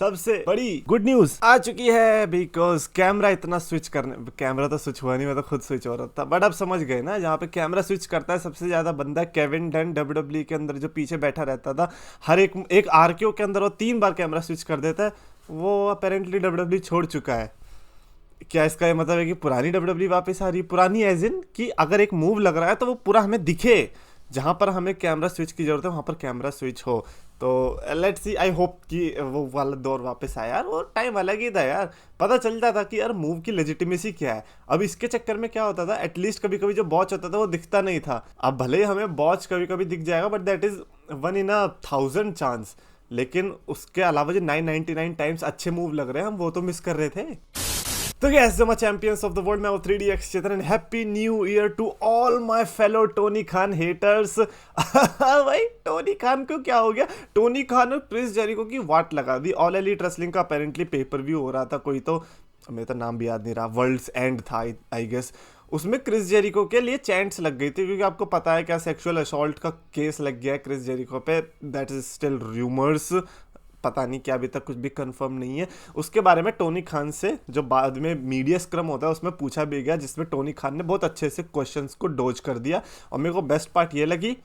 सबसे बड़ी good news आ चुकी है, बिकॉज कैमरा तो स्विच हुआ नहीं, मैं तो खुद स्विच हो रहा था, बट अब समझ गए ना, जहाँ पे कैमरा स्विच करता है सबसे ज्यादा बंदा केविन डन WWE के अंदर जो पीछे बैठा रहता था, हर एक आरकेओ के अंदर वो 3 बार कैमरा स्विच कर देता है, वो अपेरेंटली WWE छोड़ चुका है। क्या इसका ये मतलब है कि पुरानी WWE वापस आ रही है? पुरानी एज इन कि अगर एक मूव लग रहा है तो वो पूरा हमें दिखे, जहां पर हमें कैमरा स्विच की जरूरत है वहां पर कैमरा स्विच हो। तो लेट्स सी, आई होप कि वो वाला दौर वापस आया यार। वो टाइम अलग ही था यार, पता चलता था कि यार मूव की लेजिटिमेसी क्या है। अब इसके चक्कर में क्या होता था, एटलीस्ट कभी कभी जो बॉच होता था वो दिखता नहीं था। अब भले ही हमें बॉच कभी कभी दिख जाएगा, but that is 1 in 1,000 chance. लेकिन उसके अलावा जो 999 टाइम्स अच्छे मूव लग रहे हैं, हम वो तो मिस कर रहे थे। तो गैस जो मैं चैंपियंस ऑफ द वर्ल्ड, मैं वो 3DX Chetan, and happy new year to all my fellow Tony Khan haters. भाई टोनी खान को क्या हो गया? टोनी खान और क्रिस जेरिको की वाट लगा दी। ऑल एलीट रेसलिंग का अपेरेंटली पेपर व्यू हो रहा था, कोई तो मेरे तो नाम भी याद नहीं रहा, वर्ल्ड्स एंड था आई गेस। उसमें क्रिस जेरिको के लिए चैंट्स लग गई थी, क्योंकि आपको पता है क्या सेक्सुअल असॉल्ट का केस लग गया है क्रिस जेरिको पे। दैट इज स्टिल र्यूमर्स, पता नहीं क्या, अभी तक कुछ भी कंफर्म नहीं है। उसके बारे में टोनी खान से जो बाद में मीडिया स्क्रम होता है उसमें पूछा भी गया, जिसमें टोनी खान ने बहुत अच्छे से क्वेश्चंस को डोज कर दिया। और मेरे को बेस्ट पार्ट ये लगी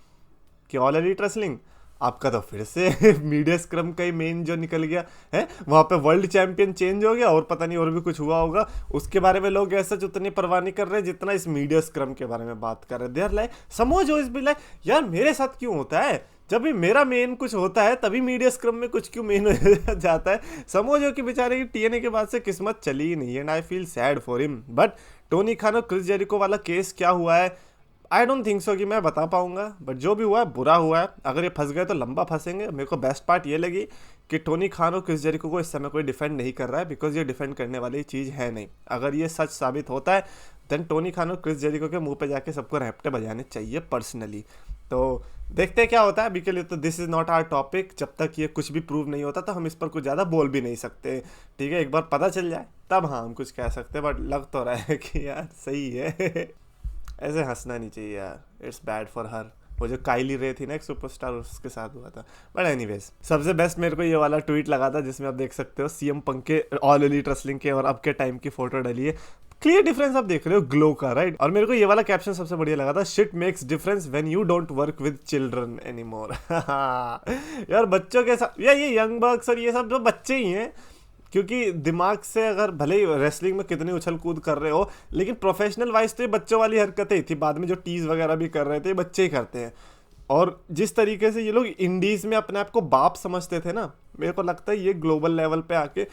कि ऑल एलीट रेसलिंग आपका तो फिर से मीडिया स्क्रम का ही मेन जो निकल गया है, वहाँ पे वर्ल्ड चैंपियन चेंज हो गया, और पता नहीं और भी कुछ हुआ होगा। उसके बारे में लोग ऐसा उतनी परवाह नहीं कर रहे जितना इस मीडिया स्क्रम के बारे में बात कर रहे। देर लाइक समझो इस भी लाइक यार मेरे साथ क्यों होता है, जब भी मेरा मेन कुछ होता है तभी मीडिया स्क्रम में कुछ क्यों मेन हो जाता है। समझो कि बेचारे की TNA के बाद से किस्मत चली ही नहीं है, and I feel sad for him. But Tony Khan और क्रिस जेरिको वाला केस क्या हुआ है, आई डोंट थिंक सो कि मैं बता पाऊंगा, बट जो भी हुआ है बुरा हुआ है। अगर ये फंस गए तो लंबा फंसेंगे। मेरे को बेस्ट पार्ट ये लगी कि टोनी खान और क्रिस जेरिको को इस समय कोई डिफेंड नहीं कर रहा है, बिकॉज ये डिफेंड करने वाली चीज़ है नहीं। अगर ये सच साबित होता है देन टोनी खान और क्रिस जेरिको के मुंह पे जाके सबको रैप्टे बजाने चाहिए पर्सनली। तो देखते हैं क्या होता है। अभी के लिए तो this is not our topic, जब तक ये कुछ भी प्रूव नहीं होता तो हम इस पर कुछ ज़्यादा बोल भी नहीं सकते, ठीक है। एक बार पता चल जाए तब हाँ हम कुछ कह सकते हैं, बट लग तो रहा है कि यार सही है। ऐसे हंसना नहीं चाहिए यार, इट्स बैड फॉर हर। वो जो काइली रे थी ना एक सुपरस्टार, उसके साथ हुआ था। बट एनीवेज सबसे बेस्ट मेरे को ये वाला ट्वीट लगा था, जिसमें आप देख सकते हो CM पंक के ऑल एलीट रेसलिंग के और अब के टाइम की फोटो डली है। क्लियर डिफरेंस आप देख रहे हो ग्लो का, राइट। और मेरे को ये वाला कैप्शन सबसे बढ़िया लगा था, shit makes difference when you don't work with children anymore. यार बच्चों के साथ, या ये यंग बक्स और ये सब जो बच्चे ही हैं, क्योंकि दिमाग से अगर भले ही रेसलिंग में कितनी उछल कूद कर रहे हो, लेकिन प्रोफेशनल वाइज तो ये बच्चों वाली हरकतें थी। बाद में जो टीज वगैरह भी कर रहे थे, ये बच्चे ही करते हैं। और जिस तरीके से ये लोग इंडीज में अपने आप को बाप समझते थे ना, मेरे को लगता है ये ग्लोबल लेवल पे आके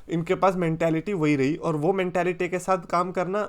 इनके पास मेंटालिटी वही रही, और वो मेंटालिटी के साथ काम करना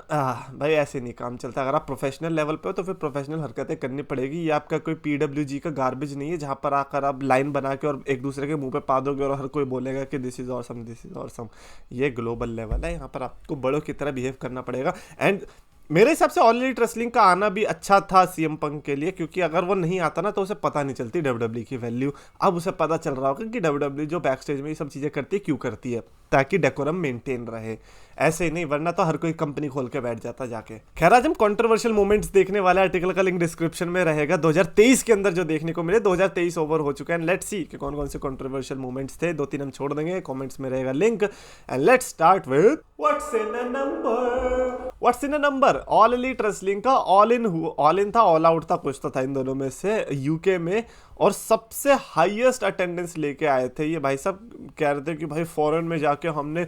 भाई ऐसे नहीं काम चलता। अगर आप प्रोफेशनल लेवल पे हो तो फिर प्रोफेशनल हरकतें करनी पड़ेगी। ये आपका कोई PWG का गार्बेज नहीं है, जहाँ पर आकर आप लाइन बना के और एक दूसरे के मुंह पे पा दोगे और हर कोई बोलेगा कि this is awesome, this is awesome. ये ग्लोबल लेवल है, यहाँ पर आपको बड़ों की तरह बिहेव करना पड़ेगा। एंड मेरे हिसाब से ऑल एलीट रेसलिंग का आना भी अच्छा था CM पंक के लिए, क्योंकि अगर वो नहीं आता ना तो उसे पता नहीं चलती WWE की वैल्यू। अब उसे पता चल रहा होगा कि WWE जो बैक स्टेज में ये सब चीज़ें करती है क्यों करती है, ताकि डेकोरम मेंटेन रहे। ऐसे ही नहीं, वरना तो हर कोई कंपनी खोल के बैठ जाता जाके। खैर आज हम कंट्रोवर्शियल मोमेंट्स देखने वाले, आर्टिकल का लिंक डिस्क्रिप्शन में रहेगा। 2023 के अंदर जो देखने को मिले, 2023 ओवर हो चुका है। लेट्स सी कि कौन कौन से कंट्रोवर्शियल मोमेंट्स थे। 2-3 हम छोड़ देंगे, कमेंट्स में रहेगा link. And let's start with what's in a number. What's in a number, all Elite wrestling का ऑल इन था, ऑल आउट था, कुछ तो था इन दोनों में से, यूके में। और सबसे हाईएस्ट अटेंडेंस लेके आए थे ये भाई साहब। कह रहे थे कि भाई फॉरेन में जाके हमने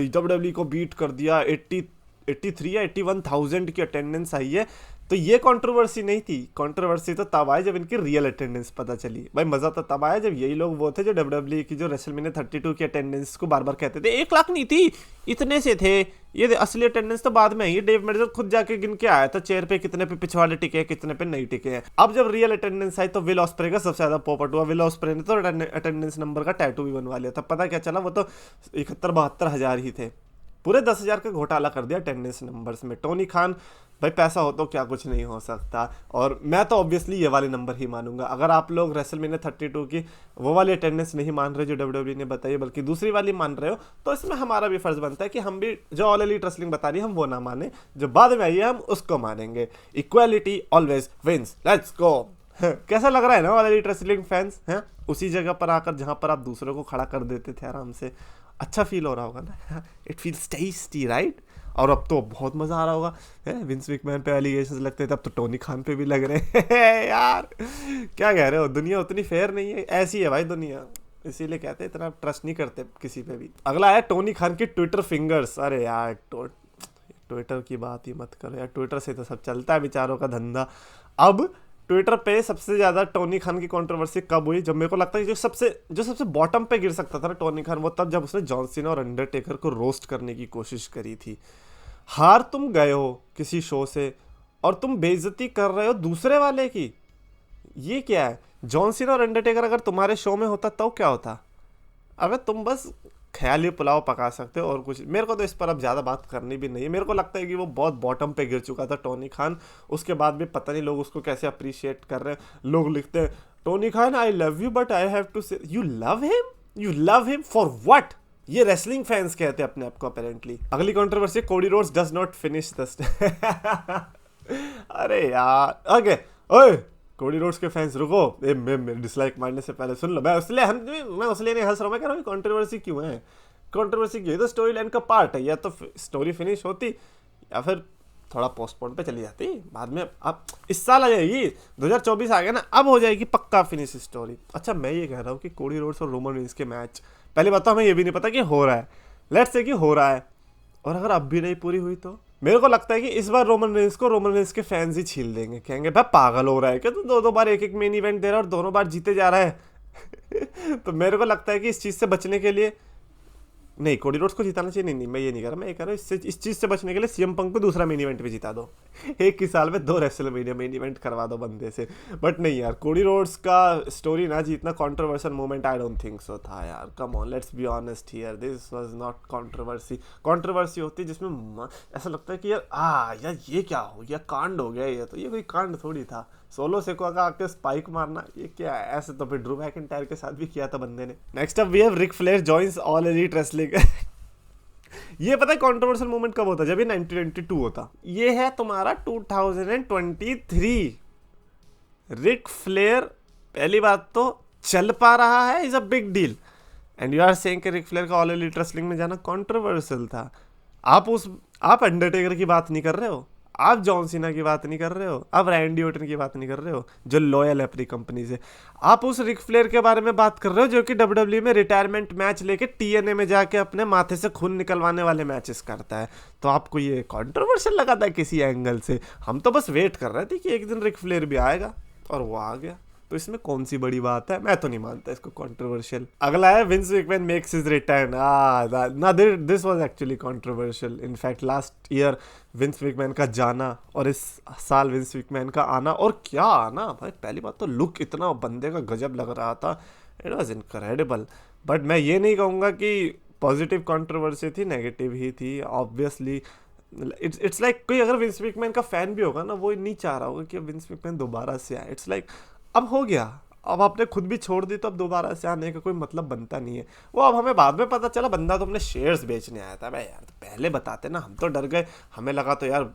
WWE को बीट कर दिया। 83 या 81,000 की अटेंडेंस आई है। तो ये कंट्रोवर्सी नहीं थी, कंट्रोवर्सी तो तब आई जब इनकी रियल अटेंडेंस पता चली। भाई मजा तो तब आया जब यही लोग वो थे जो WWE की जो रेसलमेनिया 32 की अटेंडेंस को बार बार कहते थे 1 लाख नहीं थी, इतने से थे। ये असली अटेंडेंस तो बाद में आई है। डेव मेडल खुद जाके गिन के आया था चेयर पे कितने पे पिछवाड़े टिके हैं, कितने पे नहीं टिके हैं। अब जब रियल अटेंडेंस आई तो विल ऑस्प्रे का सबसे ज्यादा पॉपट हुआ। विल ऑस्प्रे ने तो अटेंडेंस नंबर का टैटू भी बनवा लिया था। पता क्या चला, वो तो 71-72 हजार ही थे। पूरे 10,000 का घोटाला कर दिया अटेंडेंस नंबर्स में। टोनी खान भाई पैसा हो तो क्या कुछ नहीं हो सकता। और मैं तो ऑब्वियसली ये वाले नंबर ही मानूंगा। अगर आप लोग रेसलमेनिया 32 की वो वाली अटेंडेंस नहीं मान रहे जो WWE ने बताई, बल्कि दूसरी वाली मान रहे हो, तो इसमें हमारा भी फर्ज बनता है कि हम भी जो ऑल एलीट रेसलिंग बता रही है हम वो ना माने, जो बाद में आई है हम उसको मानेंगे। Equality always wins, let's go. कैसा लग रहा है ना ऑल एलिट रेसलिंग फैंस हैं, उसी जगह पर आकर जहां पर आप दूसरों को खड़ा कर देते थे आराम से, अच्छा फील हो रहा होगा ना, इट फील्स टेस्टी राइट। और अब तो बहुत मजा आ रहा होगा है, विंस मैकमैन पे एलिगेशंस लगते थे, अब तो टोनी खान पे भी लग रहे हैं यार, क्या कह रहे हो, दुनिया उतनी फेयर नहीं है, ऐसी है भाई दुनिया, इसीलिए कहते हैं इतना ट्रस्ट नहीं करते किसी पे भी। अगला है टोनी खान की ट्विटर फिंगर्स। अरे यार ट्विटर की बात ही मत करो यार, ट्विटर से तो सब चलता है बेचारों का धंधा। अब ट्विटर पे सबसे ज्यादा टोनी खान की कंट्रोवर्सी कब हुई, जब मेरे को लगता है जो सबसे बॉटम पे गिर सकता था ना टोनी खान, वो तब जब उसने जॉन सीना और अंडरटेकर को रोस्ट करने की कोशिश करी थी। हार तुम गए हो किसी शो से और तुम बेइज्जती कर रहे हो दूसरे वाले की, ये क्या है। जॉन सीना और अंडरटेकर अगर तुम्हारे शो में होता तो क्या होता, अबे तुम बस ख्याली पुलाव पका सकते हो और कुछ। मेरे को तो इस पर अब ज़्यादा बात करनी भी नहीं है, मेरे को लगता है कि वो बहुत बॉटम पे गिर चुका था टोनी खान, उसके बाद भी पता नहीं लोग उसको कैसे अप्रिशिएट कर रहे हैं। लोग लिखते हैं Tony Khan I love you but I have to say you love him for what, ये रेसलिंग फैंस कहते हैं अपने आप को अपेरेंटली। अगली controversy, Cody Rhodes does not finish the अरे यार ओके, ओए कोडी रोड्स के फैंस रुको, मैं डिसलाइक मारने से पहले सुन लो, मैं उसलिए नहीं हंस रहा हूँ, मैं कह रहा हूँ कंट्रोवर्सी क्यों है, कंट्रोवर्सी क्यों है, तो स्टोरी लाइन का पार्ट है, या तो स्टोरी फिनिश होती या फिर थोड़ा पोस्टपोन पे चली जाती बाद में। अब इस साल आ जाएगी, 2024 आ गया ना, अब हो जाएगी पक्का फिनिश स्टोरी। अच्छा मैं ये कह रहा हूँ कि कोडी रोड्स और रोमन रेंस के मैच, पहले बात तो हमें ये भी नहीं पता कि हो रहा है, लेट्स से कि हो रहा है, और अगर अब भी नहीं पूरी हुई तो मेरे को लगता है कि इस बार रोमन रेंस के फैंस ही छील देंगे, कहेंगे भाई पागल हो रहा है क्या, तो दो बार एक मेन इवेंट दे रहा है और दोनों बार जीते जा रहा है तो मेरे को लगता है कि इस चीज़ से बचने के लिए, नहीं कोडी रोड्स को जिताना चाहिए, नहीं मैं ये नहीं कर रहा, मैं ये कह रहा हूँ इस चीज़ से बचने के लिए सीएम पंक को दूसरा मेन इवेंट भी जिता दो, एक ही साल में 2 रेसलमेनिया मेन इवेंट करवा दो बंदे से। बट नहीं यार, कोडी रोड्स का स्टोरी ना जीतना controversial moment I don't think so था यार, come on let's be honest here, this was not controversy होती जिसमें ऐसा लगता है कि यार ये क्या हो गया, कांड हो गया, ये तो ये कोई कांड थोड़ी था, सोलो सेको का आके स्पाइक मारना ये क्या है, ऐसे तो फिर ड्रू मैकिंटायर के साथ भी किया था बंदे ने। Next up we have Rick Flair joins All Elite Wrestling ये पता है कंट्रोवर्शियल मोमेंट कब होता है, जब ये 1922 होता, ये है तुम्हारा 2023। रिक फ्लेयर पहली बात तो चल पा रहा है, is a big deal, and you are saying कि रिक फ्लेयर का ऑल एलीट रेसलिंग में जाना कंट्रोवर्शियल था। आप अंडरटेकर की बात नहीं कर रहे हो, आप जॉन सीना की बात नहीं कर रहे हो, आप रैंडी ऑर्टन की बात नहीं कर रहे हो जो लॉयल है अपनी कंपनी से, आप उस रिक फ्लेयर के बारे में बात कर रहे हो जो कि डब्ल्यूडब्ल्यूई में रिटायरमेंट मैच लेके टीएनए में जाके अपने माथे से खून निकलवाने वाले मैचेस करता है। तो आपको ये कंट्रोवर्शियल लगा था किसी एंगल से, हम तो बस वेट कर रहे थे कि एक दिन रिक फ्लेयर भी आएगा और वो आ गया, तो इसमें कौन सी बड़ी बात है, मैं तो नहीं मानता इसको कंट्रोवर्शियल। अगला है Vince McMahon makes his return, ना this was actually controversial, in fact last year Vince McMahon का जाना और इस साल विंस मैकमैन का आना, और क्या आना भाई, पहली बात तो लुक इतना बंदे का गजब लग रहा था, इट वाज इनक्रेडिबल। बट मैं ये नहीं कहूँगा कि पॉजिटिव कंट्रोवर्सी थी, नेगेटिव ही थी ऑब्वियसली। इट्स लाइक कोई अगर विंस मैकमैन का फैन भी होगा ना, वो नहीं चाह रहा होगा कि विंस मैकमैन दोबारा से आए, इट्स लाइक अब हो गया, अब आपने खुद भी छोड़ दी तो अब दोबारा से आने का कोई मतलब बनता नहीं है। वो अब हमें बाद में पता चला बंदा तो अपने शेयर्स बेचने आया था, भाई यार तो पहले बताते ना, हम तो डर गए, हमें लगा तो यार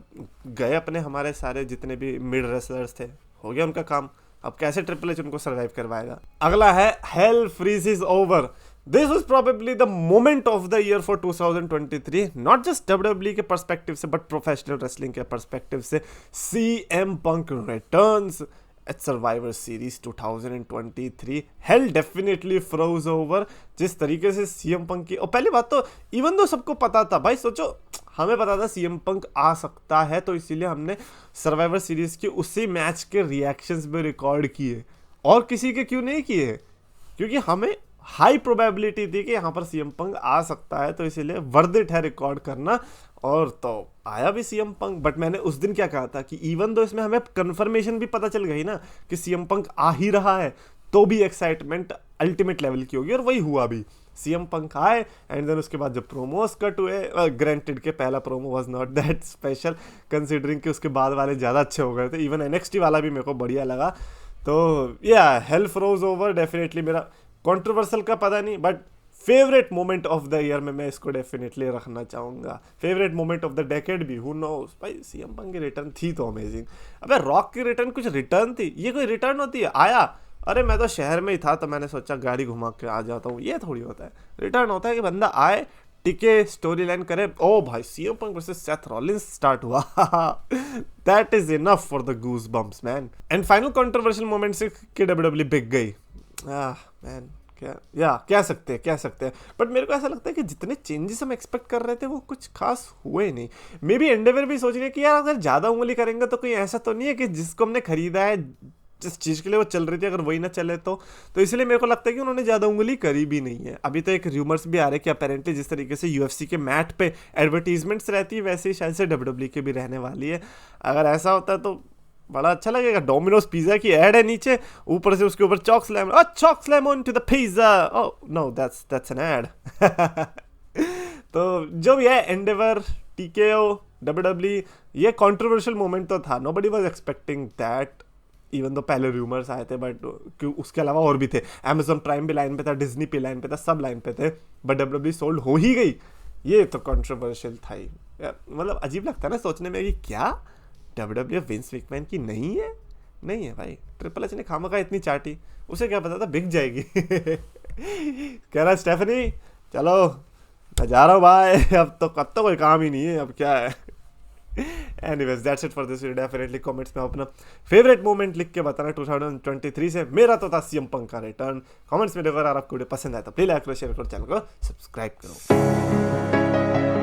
गए अपने हमारे सारे जितने भी मिड रेसलर्स थे, हो गया उनका काम, अब कैसे ट्रिपल एच उनको सर्वाइव करवाएगा। अगला है hell freeze is over, this was probably the moment of the year for 2023, not just WWE के पर्सपेक्टिव से बट प्रोफेशनल रेसलिंग के पर्सपेक्टिव से। CM Punk returns at Survivor Series 2023, hell definitely froze over. जिस तरीके से CM पंक की, और पहली बात तो इवन दो सबको पता था भाई, सोचो हमें पता था सीएम पंक आ सकता है, तो इसीलिए हमने सर्वाइवर सीरीज के उसी मैच के रिएक्शंस भी रिकॉर्ड किए, और किसी के क्यों नहीं किए, क्योंकि हमें हाई प्रोबेबिलिटी थी कि यहाँ पर सीएम पंक आ सकता है, तो इसीलिए वर्थ इट है रिकॉर्ड करना, और तो आया भी सीएम पंक। बट मैंने उस दिन क्या कहा था कि इवन दो इसमें हमें कंफर्मेशन भी पता चल गई ना कि सीएम पंक आ ही रहा है, तो भी एक्साइटमेंट अल्टीमेट लेवल की होगी, और वही हुआ भी, सीएम पंक आए, एंड देन उसके बाद जब प्रोमोस कट हुए, ग्रांटेड के पहला promo was not that special considering कि उसके बाद वाले ज़्यादा अच्छे हो गए थे, इवन एनएक्सटी वाला भी मेरे को बढ़िया लगा। तो या हेल फ्रोज ओवर डेफिनेटली, मेरा कंट्रोवर्शियल का पता नहीं, but favourite moment of the year में मैं इसको डेफिनेटली रखना चाहूंगा। Favourite moment of the decade भी, हु नोस भाई, सीएम पंक की रिटर्न थी तो अमेजिंग। अबे रॉक की रिटर्न कुछ रिटर्न थी, ये कोई रिटर्न होती है? आया, अरे मैं तो शहर में ही था तो मैंने सोचा गाड़ी घुमा के आ जाता हूँ, ये थोड़ी होता है। रिटर्न होता है कि बंदा आए, टिके, स्टोरी लाइन करे। ओ भाई, CM Punk versus Seth Rollins start हुआ। That is enough for the goose bumps man. And final controversial moment से कि डब्ल्यूडब्ल्यू बिक गई। मैन कह सकते हैं बट मेरे को ऐसा लगता है कि जितने चेंजेस हम एक्सपेक्ट कर रहे थे वो कुछ खास हुए नहीं। मे बी एंडेवर भी सोच रहे हैं कि यार अगर ज़्यादा उंगली करेंगे तो कोई ऐसा तो नहीं है कि जिसको हमने खरीदा है, जिस चीज़ के लिए वो चल रही थी, अगर वही ना चले तो इसलिए मेरे को लगता है कि उन्होंने ज़्यादा उंगली करी भी नहीं है। अभी तो एक रूमर्स भी आ रहे हैं कि अपेरेंटली जिस तरीके से यूएफसी के मैट पे एडवर्टीजमेंट्स रहती है वैसे ही शायद से डब्ल्यूडब्ल्यू के भी रहने वाली है। अगर ऐसा होता है तो बड़ा अच्छा लगेगा। डोमिनोज पिज्जा की ऐड है नीचे, ऊपर से उसके ऊपर choke slam on to the pizza. Oh no, that's an ad. तो जो भी है, एंडेवर, टीकेओ, डब्ल्यूडब्ल्यू, ये कंट्रोवर्शियल मोमेंट तो था। Nobody was expecting that, even तो पहले रूमर्स आए थे, बट उसके अलावा और भी थे। अमेजॉन प्राइम भी लाइन पे था, डिज्नी पे लाइन पे था, सब लाइन पे थे, बट डब्ल्यूडब्ल्यू सोल्ड हो ही गई। ये तो कंट्रोवर्शियल था ही। मतलब अजीब लगता है ना सोचने में कि क्या डब्ल्यूडब्ल्यू विंस मैकमैन की नहीं है भाई। ट्रिपल एच ने खामखा इतनी चाटी, उसे क्या पता था बिक जाएगी। कह रहा स्टेफनी चलो मैं जा रहा हूँ भाई, अब तो कोई काम ही नहीं है, अब क्या है। Anyways, that's it for this video. Definitely comments में अपना फेवरेट मोमेंट लिख के बताना 2023 से। मेरा तो था सीएम पंक का रिटर्न। कमेंट्स में अगर आपको वीडियो पसंद आया तो प्लीज लाइक करो, शेयर करो, चैनल को सब्सक्राइब करो।